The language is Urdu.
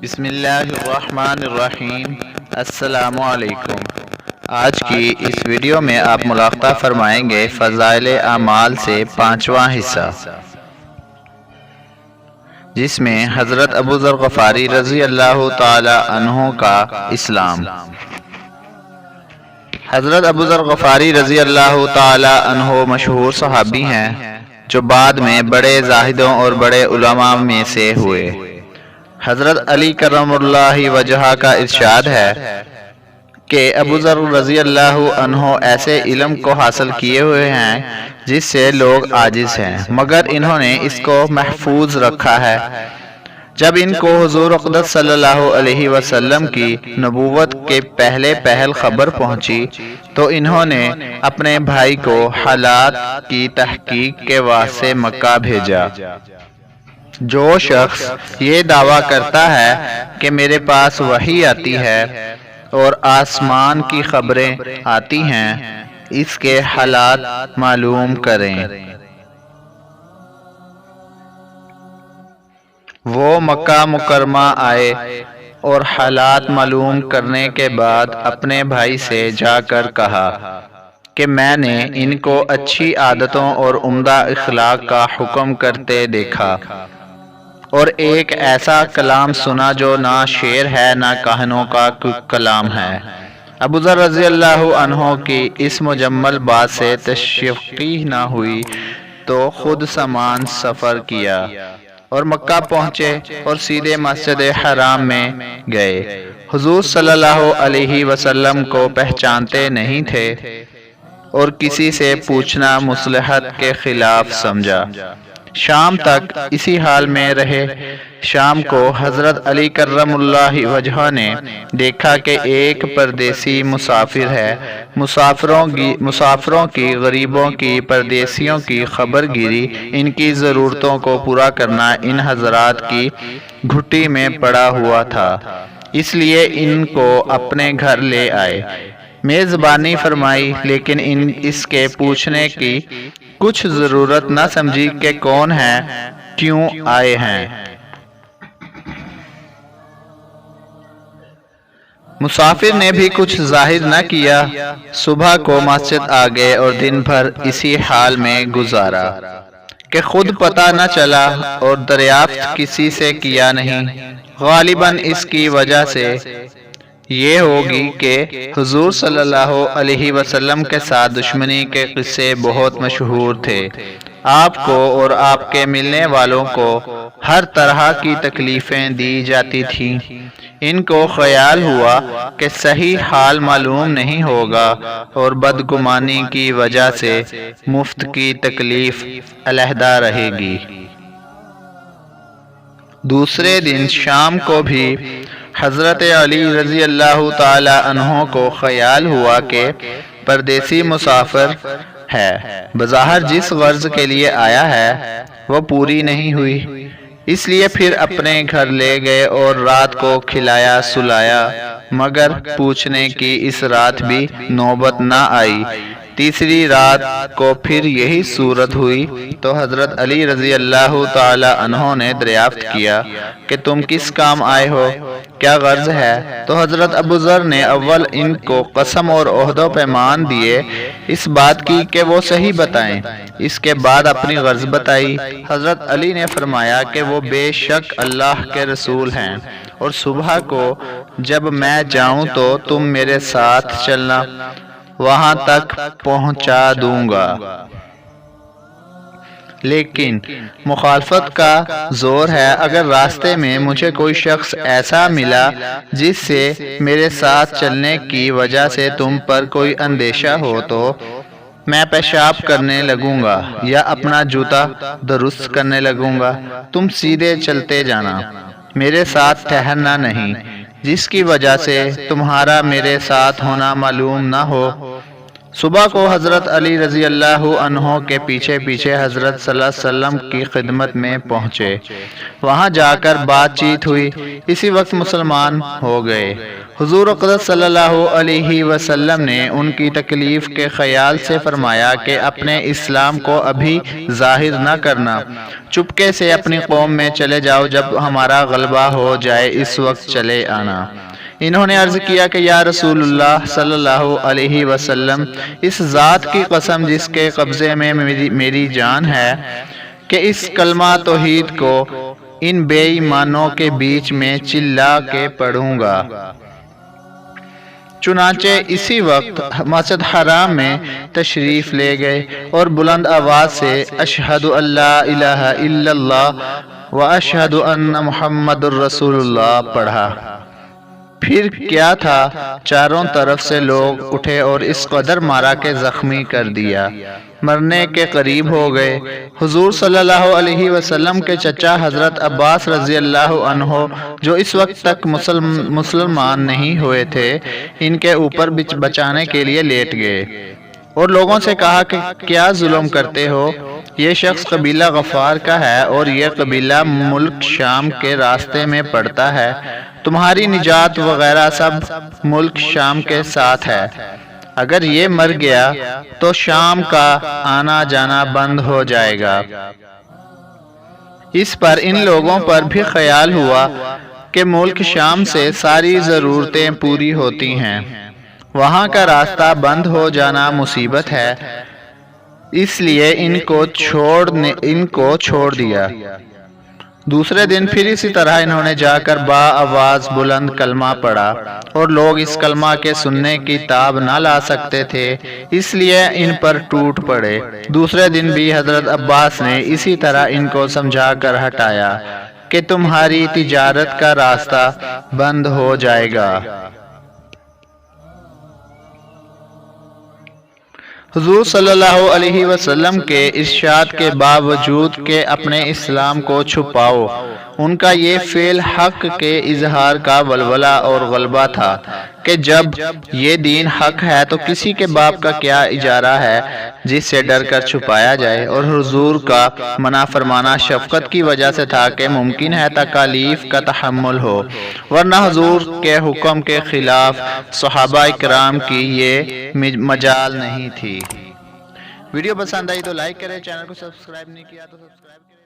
بسم اللہ الرحمن الرحیم۔ السلام علیکم۔ آج کی اس ویڈیو میں آپ ملاحظہ فرمائیں گے فضائل اعمال سے 5واں حصہ، جس میں حضرت ابو ذر غفاری رضی اللہ تعالی عنہ کا اسلام۔ حضرت ابو ذر غفاری رضی اللہ تعالی عنہ مشہور صحابی ہیں جو بعد میں بڑے زاہدوں اور بڑے علماء میں سے ہوئے۔ حضرت علی کرم اللہ وجہہ کا ارشاد ہے کہ ابو ذر رضی اللہ عنہ ایسے علم کو حاصل کیے ہوئے ہیں جس سے لوگ عاجز ہیں، مگر انہوں نے اس کو محفوظ رکھا ہے۔ جب ان کو حضور اقدس صلی اللہ علیہ وسلم کی نبوت کے پہل خبر پہنچی تو انہوں نے اپنے بھائی کو حالات کی تحقیق کے واسطے مکہ بھیجا۔ جو شخص یہ دعویٰ کرتا ہے کہ میرے پاس وحی آتی ہے اور آسمان کی خبریں آتی ہیں، اس کے حالات معلوم کریں۔ وہ مکہ مکرمہ آئے اور حالات معلوم کرنے کے بعد اپنے بھائی سے جا کر کہا کہ میں نے ان کو اچھی عادتوں اور عمدہ اخلاق کا حکم کرتے دیکھا، اور ایک ایسا کلام سنا جو نہ شعر ہے نہ کہنوں کا کلام ہے۔ ابو ذر رضی اللہ عنہ کی اس مجمل بات سے تشویق نہ ہوئی تو خود سامان سفر کیا اور مکہ پہنچے اور سیدھے مسجد حرام میں گئے۔ حضور صلی اللہ علیہ وسلم کو پہچانتے نہیں تھے اور کسی سے پوچھنا مصلحت کے خلاف سمجھا۔ شام تک اسی حال میں رہے۔ شام کو حضرت علی کرم اللہ وجہہ نے دیکھا کہ ایک پردیسی مسافر ہے۔ مسافروں کی، غریبوں کی، پردیسیوں کی خبر گیری، ان کی ضرورتوں کو پورا کرنا ان حضرات کی گھٹی میں پڑا ہوا تھا، اس لیے ان کو اپنے گھر لے آئے۔ میزبانی فرمائی، لیکن اس کے پوچھنے کی کچھ ضرورت نہ سمجھی کہ کون ہیں، کیوں آئے ہیں۔ مسافر نے بھی کچھ ظاہر نہ کیا۔ صبح کو مسجد آ گئے اور دن بھر اسی حال میں گزارا کہ خود پتہ نہ چلا اور دریافت کسی سے کیا نہیں۔ غالباً اس کی وجہ سے یہ ہوگی کہ حضور صلی اللہ علیہ وسلم کے ساتھ دشمنی کے قصے بہت مشہور تھے۔ آپ کو اور آپ کے ملنے والوں کو ہر طرح کی تکلیفیں دی جاتی تھیں۔ ان کو خیال ہوا کہ صحیح حال معلوم نہیں ہوگا اور بدگمانی کی وجہ سے مفت کی تکلیف علیحدہ رہے گی۔ دوسرے دن شام کو بھی حضرت علی رضی اللہ تعالی عنہ کو خیال ہوا کہ پردیسی مسافر ہے، بظاہر جس غرض کے لیے آیا ہے وہ پوری نہیں ہوئی، اس لیے پھر اپنے گھر لے گئے اور رات کو کھلایا سلایا، مگر پوچھنے کی اس رات بھی نوبت نہ آئی۔ تیسری رات کو پھر یہی صورت ہوئی تو حضرت علی رضی اللہ تعالی عنہ نے دریافت کیا کہ تم کس کام آئے ہو، کیا غرض ہے؟ تو حضرت ابو ذر نے اول ان کو قسم اور عہد و پیمان دیے اس بات کی کہ وہ صحیح بتائیں، اس کے بعد اپنی غرض بتائی۔ حضرت علی نے فرمایا کہ وہ بے شک اللہ کے رسول ہیں، اور صبح کو جب میں جاؤں تو تم میرے ساتھ چلنا، وہاں تک پہنچا دوں گا۔ لیکن مخالفت کا زور ہے، اگر راستے میں مجھے کوئی شخص ایسا ملا جس سے میرے ساتھ چلنے کی وجہ سے تم پر کوئی اندیشہ ہو تو میں پیشاب کرنے لگوں گا یا اپنا جوتا درست کرنے لگوں گا، تم سیدھے چلتے جانا، میرے ساتھ ٹھہرنا نہیں، جس کی وجہ سے تمہارا میرے ساتھ ہونا معلوم نہ ہو صبح کو حضرت علی رضی اللہ عنہ کے پیچھے پیچھے حضرت صلی اللہ علیہ وسلم کی خدمت میں پہنچے۔ وہاں جا کر بات چیت ہوئی، اسی وقت مسلمان ہو گئے۔ حضور اقدس صلی اللہ علیہ وسلم نے ان کی تکلیف کے خیال سے فرمایا کہ اپنے اسلام کو ابھی ظاہر نہ کرنا، چپکے سے اپنی قوم میں چلے جاؤ، جب ہمارا غلبہ ہو جائے اس وقت چلے آنا۔ انہوں نے عرض کیا کہ یا رسول اللہ صلی اللہ علیہ وسلم، اس ذات کی قسم جس کے قبضے میں میری جان ہے کہ اس کلمہ توحید کو ان بے ایمانوں کے بیچ میں چلا کے پڑھوں گا۔ چنانچہ اسی وقت مسجد حرام میں تشریف لے گئے اور بلند آواز سے اشہد ان لا الہ الا اللہ و اشہد ان محمد الرسول اللہ پڑھا۔ پھر کیا تھا، چاروں طرف سے لوگ اٹھے اور اس قدر مارا کہ زخمی کر دیا، مرنے کے قریب ہو گئے۔ حضور صلی اللہ علیہ وسلم کے چچا حضرت عباس رضی اللہ عنہ، جو اس وقت تک مسلمان نہیں ہوئے تھے، ان کے اوپر بچانے کے لیے لیٹ گئے اور لوگوں سے کہا کہ کیا ظلم کرتے ہو؟ یہ شخص قبیلہ غفار کا ہے اور یہ قبیلہ ملک شام کے راستے میں پڑتا ہے، تمہاری نجات وغیرہ سب ملک شام کے ساتھ ہے۔ اگر یہ مر گیا تو شام کا آنا جانا بند ہو جائے گا۔ اس پر ان لوگوں پر بھی خیال ہوا کہ ملک شام سے ساری ضرورتیں پوری ہوتی ہیں، وہاں کا راستہ بند ہو جانا مصیبت ہے، اس لیے ان کو چھوڑ دیا۔ دوسرے دن پھر اسی طرح انہوں نے جا کر با آواز بلند کلمہ پڑھا اور لوگ اس کلمہ کے سننے کی تاب نہ لا سکتے تھے، اس لیے ان پر ٹوٹ پڑے۔ دوسرے دن بھی حضرت عباس نے اسی طرح ان کو سمجھا کر ہٹایا کہ تمہاری تجارت کا راستہ بند ہو جائے گا۔ حضور صلی اللہ علیہ وسلم کے ارشاد کے باوجود کہ اپنے اسلام کو چھپاؤ، ان کا یہ فعل حق کے اظہار کا ولولہ اور غلبہ تھا کہ جب یہ دین حق ہے تو کسی کے باپ کا کیا اجارہ ہے جس سے ڈر کر چھپایا جائے، اور حضور کا منع فرمانا شفقت کی وجہ سے تھا کہ ممکن ہے تکالیف کا تحمل ہو، ورنہ حضور کے حکم کے خلاف صحابہ کرام کی یہ مجال نہیں تھی۔ ویڈیو پسند آئی تو لائک کریں، چینل کو سبسکرائب نہیں کیا تو سبسکرائب کریں۔